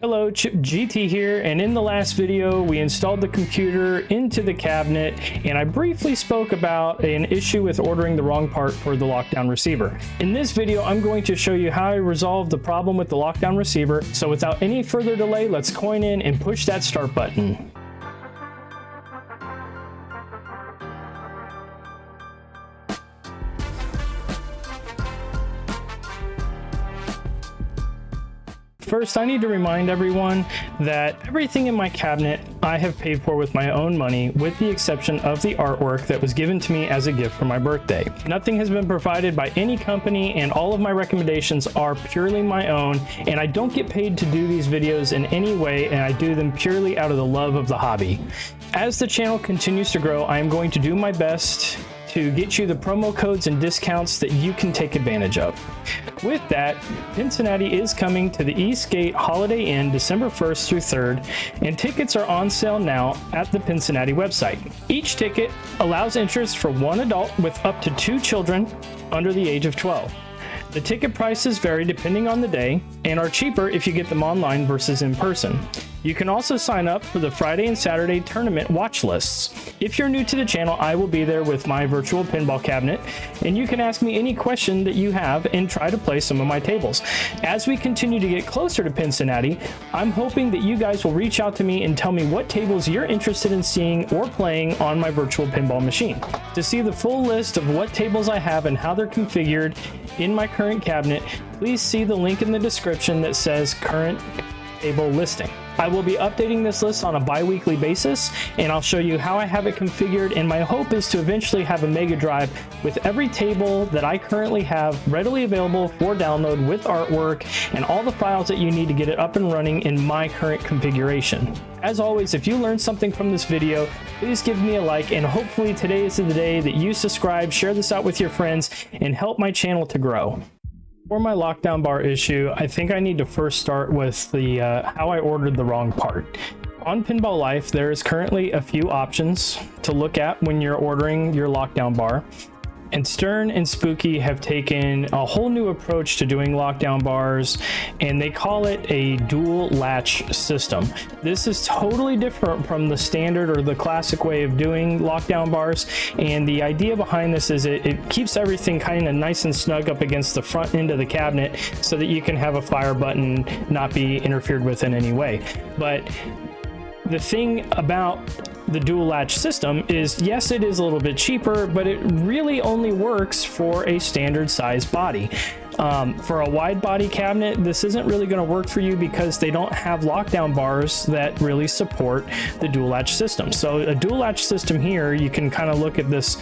Hello, Chip GT here, and in the last video we installed the computer into the cabinet and I briefly spoke about an issue with ordering the wrong part for the lockdown receiver. In this video I'm going to show you how I resolved the problem with the lockdown receiver, so without any further delay, let's coin in and push that start button. First, I need to remind everyone that everything in my cabinet I have paid for with my own money, with the exception of the artwork that was given to me as a gift for my birthday. Nothing has been provided by any company, and all of my recommendations are purely my own, and I don't get paid to do these videos in any way, and I do them purely out of the love of the hobby. As the channel continues to grow, I am going to do my best to get you the promo codes and discounts that you can take advantage of. With that, Pincinnati is coming to the Eastgate Holiday Inn December 1st through 3rd, and tickets are on sale now at the Pincinnati website. Each ticket allows interest for one adult with up to 2 children under the age of 12. The ticket prices vary depending on the day and are cheaper if you get them online versus in person. You can also sign up for the Friday and Saturday tournament watch lists. If you're new to the channel, I will be there with my virtual pinball cabinet, and you can ask me any question that you have and try to play some of my tables. As we continue to get closer to Pincinnati, I'm hoping that you guys will reach out to me and tell me what tables you're interested in seeing or playing on my virtual pinball machine. To see the full list of what tables I have and how they're configured in my current cabinet, please see the link in the description that says current table listing. I will be updating this list on a bi-weekly basis, and I'll show you how I have it configured, and my hope is to eventually have a mega drive with every table that I currently have readily available for download with artwork and all the files that you need to get it up and running in my current configuration. As always, if you learned something from this video, please give me a like, and hopefully today is the day that you subscribe, share this out with your friends, and help my channel to grow. For my lockdown bar issue, I think I need to first start with the how I ordered the wrong part. On Pinball Life, there is currently a few options to look at when you're ordering your lockdown bar. And Stern and Spooky have taken a whole new approach to doing lockdown bars, and they call it a dual latch system. This is totally different from the standard or the classic way of doing lockdown bars, and the idea behind this is it keeps everything kind of nice and snug up against the front end of the cabinet so that you can have a fire button not be interfered with in any way. But the thing about the dual latch system is, yes, it is a little bit cheaper, but it really only works for a standard size body. For a wide body cabinet, this isn't really going to work for you because they don't have lockdown bars that really support the dual latch system. So a dual latch system here, you can kind of look at this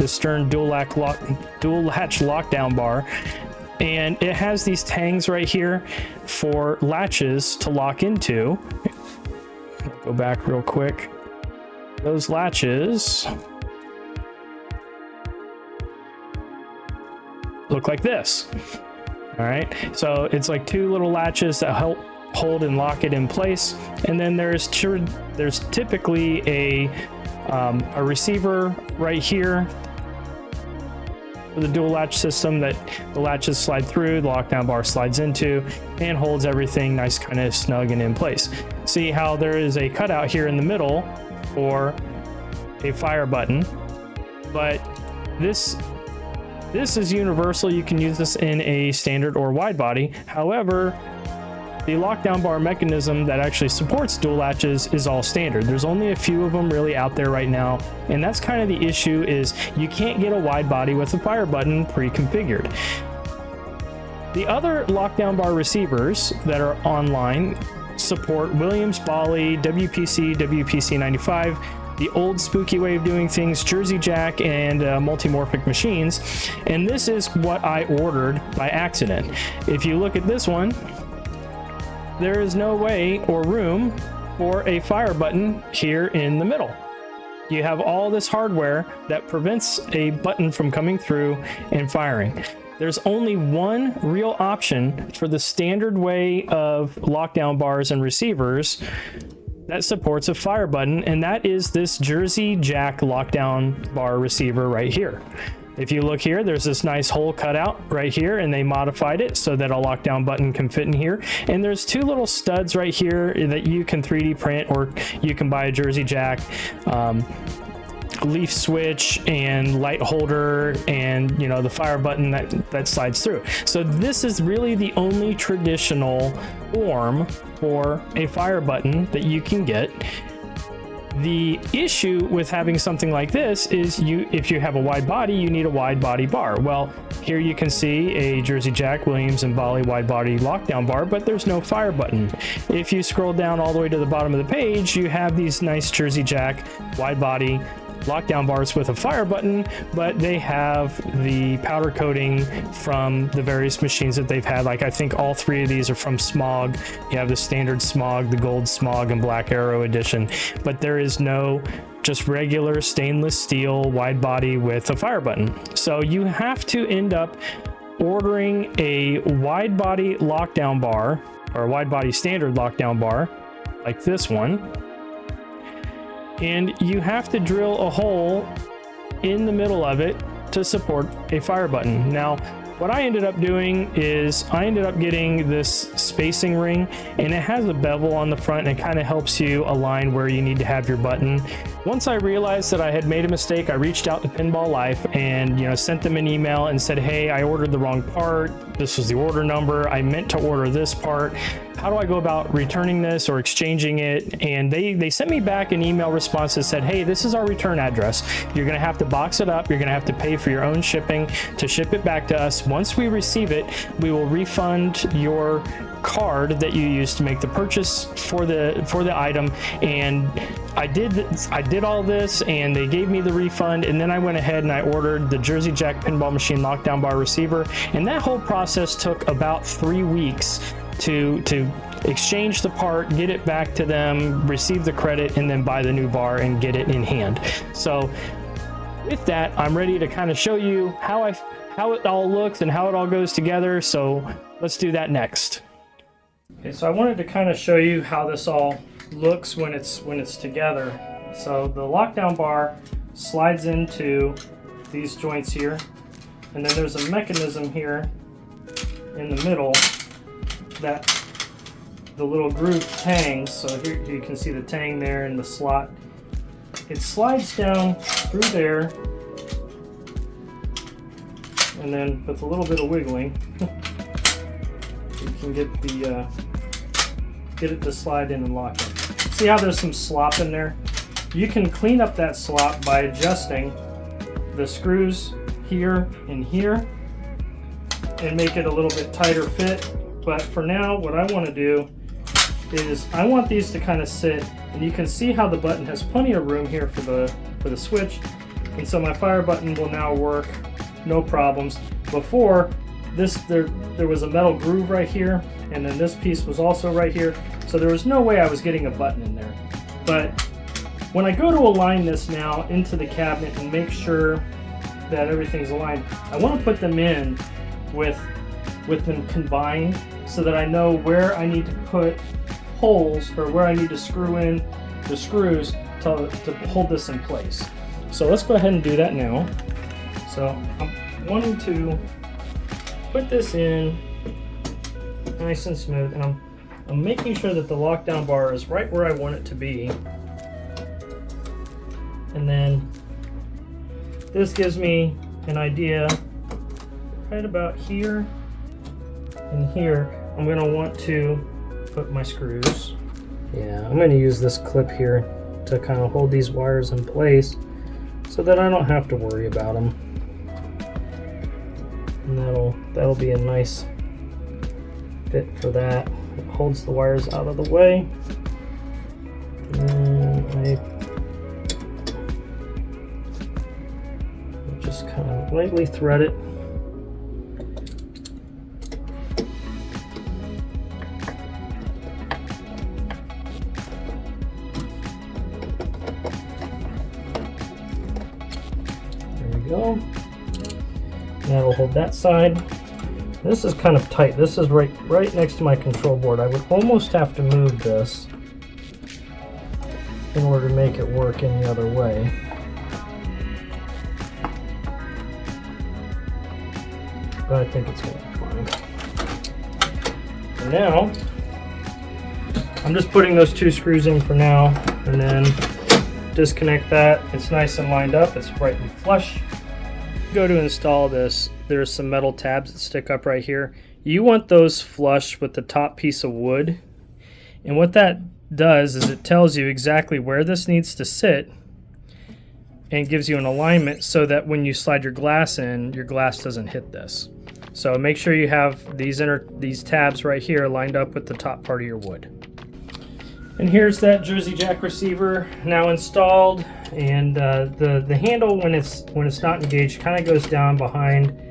Stern dual latch lockdown bar, and it has these tangs right here for latches to lock into. Go back real quick. Those latches look like this. All right, so it's like 2 little latches that help hold and lock it in place, and then there's typically a receiver right here for the dual latch system that the latches slide through, the lockdown bar slides into, and holds everything nice, kind of snug and in place. See how there is a cutout here in the middle for a fire button, but this is universal. You can use this in a standard or wide body. However, the lockdown bar mechanism that actually supports dual latches is all standard. There's only a few of them really out there right now, and that's kind of the issue, is you can't get a wide body with a fire button pre-configured. The other lockdown bar receivers that are online support Williams, Bally, WPC, WPC95, the old spooky way of doing things, Jersey Jack, and multimorphic machines. And this is what I ordered by accident. If you look at this one, there is no way or room for a fire button here in the middle. You have all this hardware that prevents a button from coming through and firing. There's only one real option for the standard way of lockdown bars and receivers that supports a fire button, and that is this Jersey Jack lockdown bar receiver right here. If you look here, there's this nice hole cut out right here, and they modified it so that a lockdown button can fit in here. And there's two little studs right here that you can 3D print, or you can buy a Jersey Jack leaf switch and light holder, and you know, the fire button that slides through. So this is really the only traditional form for a fire button that you can get. The issue with having something like this is if you have a wide body, you need a wide body bar. Well, here you can see a Jersey Jack, Williams, and Bali wide body lockdown bar, but there's no fire button. If you scroll down all the way to the bottom of the page, you have these nice Jersey Jack wide body lockdown bars with a fire button, but they have the powder coating from the various machines that they've had. Like, I think all three of these are from Smog. You have the standard Smog, the gold Smog, and Black Arrow edition, but there is no just regular stainless steel wide body with a fire button. So you have to end up ordering a wide body lockdown bar, or a wide body standard lockdown bar like this one, and you have to drill a hole in the middle of it to support a fire button. Now, what I ended up doing is I ended up getting this spacing ring, and it has a bevel on the front, and it kind of helps you align where you need to have your button. Once I realized that I had made a mistake, I reached out to Pinball Life and, you know, sent them an email and said, hey, I ordered the wrong part. This was the order number. I meant to order this part. How do I go about returning this or exchanging it? And they sent me back an email response that said, hey, this is our return address. You're gonna have to box it up. You're gonna have to pay for your own shipping to ship it back to us. Once we receive it, we will refund your card that you used to make the purchase for the item. And I did all this, and they gave me the refund, and then I went ahead and I ordered the Jersey Jack pinball machine lockdown bar receiver, and that whole process took about 3 weeks to exchange the part, get it back to them, receive the credit, and then buy the new bar and get it in hand. So with that, I'm ready to kind of show you how it all looks and how it all goes together. So let's do that next. Okay, so I wanted to kind of show you how this all looks when it's together. So the lockdown bar slides into these joints here, and then there's a mechanism here in the middle that the little groove tangs. So here you can see the tang there in the slot. It slides down through there, and then with a little bit of wiggling, you can get it to slide in and lock in. See how there's some slop in there? You can clean up that slop by adjusting the screws here and here and make it a little bit tighter fit. But for now, what I want to do is I want these to kind of sit, and you can see how the button has plenty of room here for the switch, and so my fire button will now work no problems. Before this, there was a metal groove right here, and then this piece was also right here, so there was no way I was getting a button in there. But when I go to align this now into the cabinet and make sure that everything's aligned, I want to put them in with them combined so that I know where I need to put holes, or where I need to screw in the screws to hold this in place. So let's go ahead and do that now. So I'm wanting to put this in nice and smooth, and I'm making sure that the lockdown bar is right where I want it to be. And then this gives me an idea right about here and here. I'm going to want to put my screws. Yeah, I'm going to use this clip here to kind of hold these wires in place so that I don't have to worry about them. And that'll be a nice fit for that. It holds the wires out of the way. And I just kind of lightly thread it. Go. That'll hold that side. This is kind of tight. This is right next to my control board. I would almost have to move this in order to make it work any other way. but I think it's going to be fine. And now, I'm just putting those 2 screws in for now, and then disconnect that. It's nice and lined up. It's right and flush. Go to install this. There's some metal tabs that stick up right here. You want those flush with the top piece of wood. And what that does is it tells you exactly where this needs to sit and gives you an alignment so that when you slide your glass in, your glass doesn't hit this. So make sure you have these tabs right here lined up with the top part of your wood. And here's that Jersey Jack receiver now installed, and the handle when it's not engaged kind of goes down behind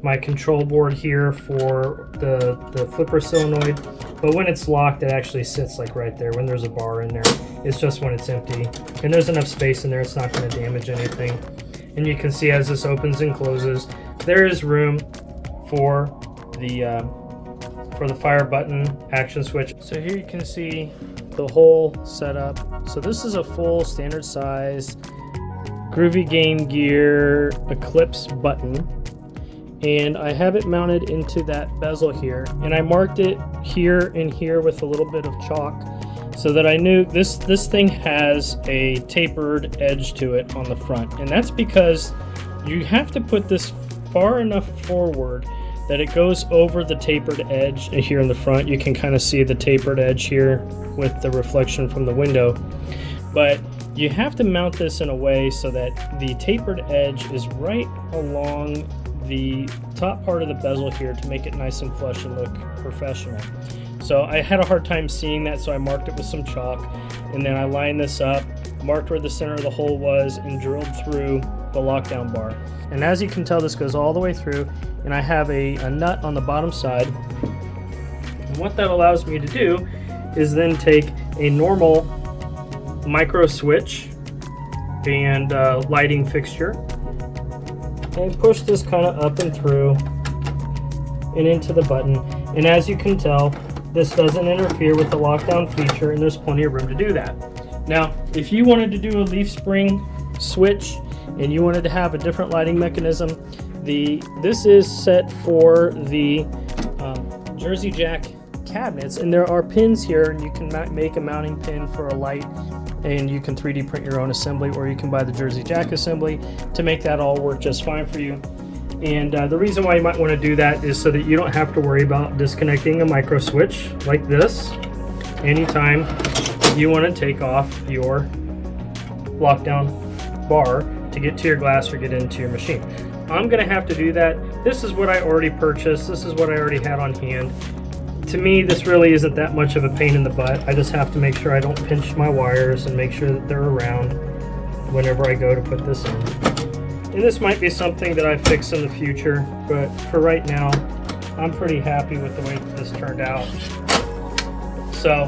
my control board here for the flipper solenoid, but when it's locked it actually sits like right there when there's a bar in there. It's just when it's empty, and there's enough space in there it's not going to damage anything. And you can see as this opens and closes, there is room for the fire button action switch. So here you can see the whole setup. So this is a full standard size Groovy Game Gear Eclipse button, and I have it mounted into that bezel here, and I marked it here and here with a little bit of chalk so that I knew this thing has a tapered edge to it on the front, and that's because you have to put this far enough forward that it goes over the tapered edge here in the front. You can kind of see the tapered edge here with the reflection from the window, but you have to mount this in a way so that the tapered edge is right along the top part of the bezel here to make it nice and flush and look professional. So I had a hard time seeing that, so I marked it with some chalk, and then I lined this up, marked where the center of the hole was, and drilled through the lockdown bar. And as you can tell, this goes all the way through, and I have a nut on the bottom side. And what that allows me to do is then take a normal micro switch and lighting fixture and push this kind of up and through and into the button. And as you can tell, this doesn't interfere with the lockdown feature, and there's plenty of room to do that. Now, if you wanted to do a leaf spring switch and you wanted to have a different lighting mechanism, this is set for the Jersey Jack cabinets, and there are pins here, and you can make a mounting pin for a light, and you can 3D print your own assembly, or you can buy the Jersey Jack assembly to make that all work just fine for you. And the reason why you might want to do that is so that you don't have to worry about disconnecting a micro switch like this anytime you want to take off your lockdown bar to get to your glass or get into your machine. I'm going to have to do that. This is what I already purchased. This is what I already had on hand. To me, this really isn't that much of a pain in the butt. I just have to make sure I don't pinch my wires and make sure that they're around whenever I go to put this in. And this might be something that I fix in the future, but for right now, I'm pretty happy with the way that this turned out. So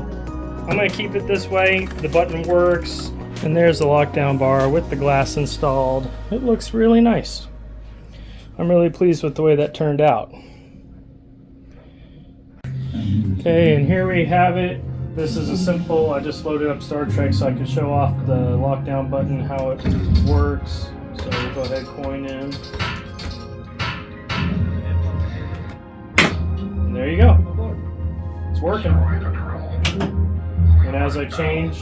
I'm going to keep it this way. The button works, and there's the lockdown bar with the glass installed. It looks really nice. I'm really pleased with the way that turned out. Okay, and here we have it. This is a simple, I just loaded up Star Trek so I could show off the lockdown button, how it works. So we'll go ahead, coin in. And there you go. It's working. And as I change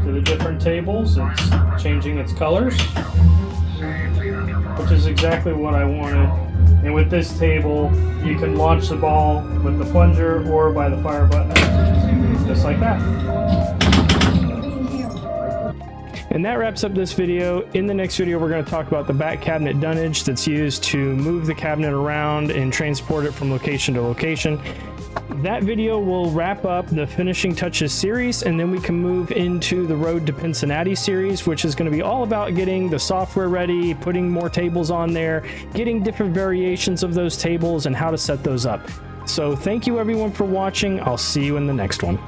to the different tables, it's changing its colors, which is exactly what I wanted. And with this table, you can launch the ball with the plunger or by the fire button, just like that. And that wraps up this video. In the next video, we're going to talk about the back cabinet dunnage that's used to move the cabinet around and transport it from location to location. That video will wrap up the Finishing Touches series, and then we can move into the Road to Pincinnati series, which is going to be all about getting the software ready, putting more tables on there, getting different variations of those tables, and how to set those up. So thank you everyone for watching. I'll see you in the next one.